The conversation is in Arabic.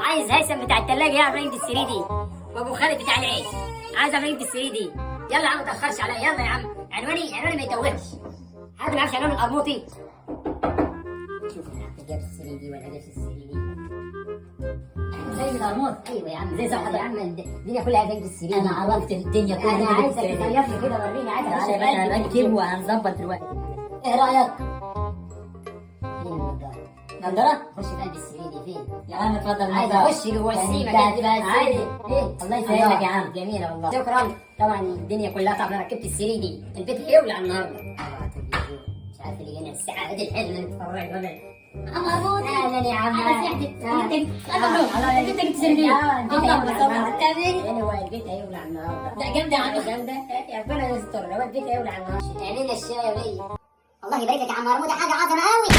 عايز هيثم بتاع الثلاجه يعرف يجيب السري دي، وابو خالد بتاع العيش عايز يعرف يجيب السري دي. يلا يا عم ما تاخرش عليا، يلا يا عم. عنواني ما يتوهش. حد ما يعرفش عنوان القرموطي؟ شوف انا جاب السري دي ولا جابش السري دي. زي القرموط. ايوه يا عم زي صح يا عم. الدنيا كلها جنب السري. انا عرفت الدنيا كلها. انا عايزك تصيف لي كده وريني. عايزك تعالى نكتب وهنظبط دلوقتي. ايه رايك؟ نضارة؟ خش في قلب السرير دي فين؟ يا عم اتفضل. عايز اخش جوه السيمه كده عادي. ايه الله يسهلك يا عم. جميله والله. شكرا. طبعا الدنيا كلها طبعا ركبت السرير دي. البيت هيولع النهارده. مش عارف اللي جانا السعاده الحلوه اللي بتتفرج ولا مربوط. اهلا يا عم. انت جبت سرير. البيت هيولع النهارده. ده جامده يا عم. جامده. ربنا يستر. هو البيت هيولع النهارده. اعمل الشاي يا بيه. الله يبارك لك يا عم مرمود. حاجه عظمه قوي.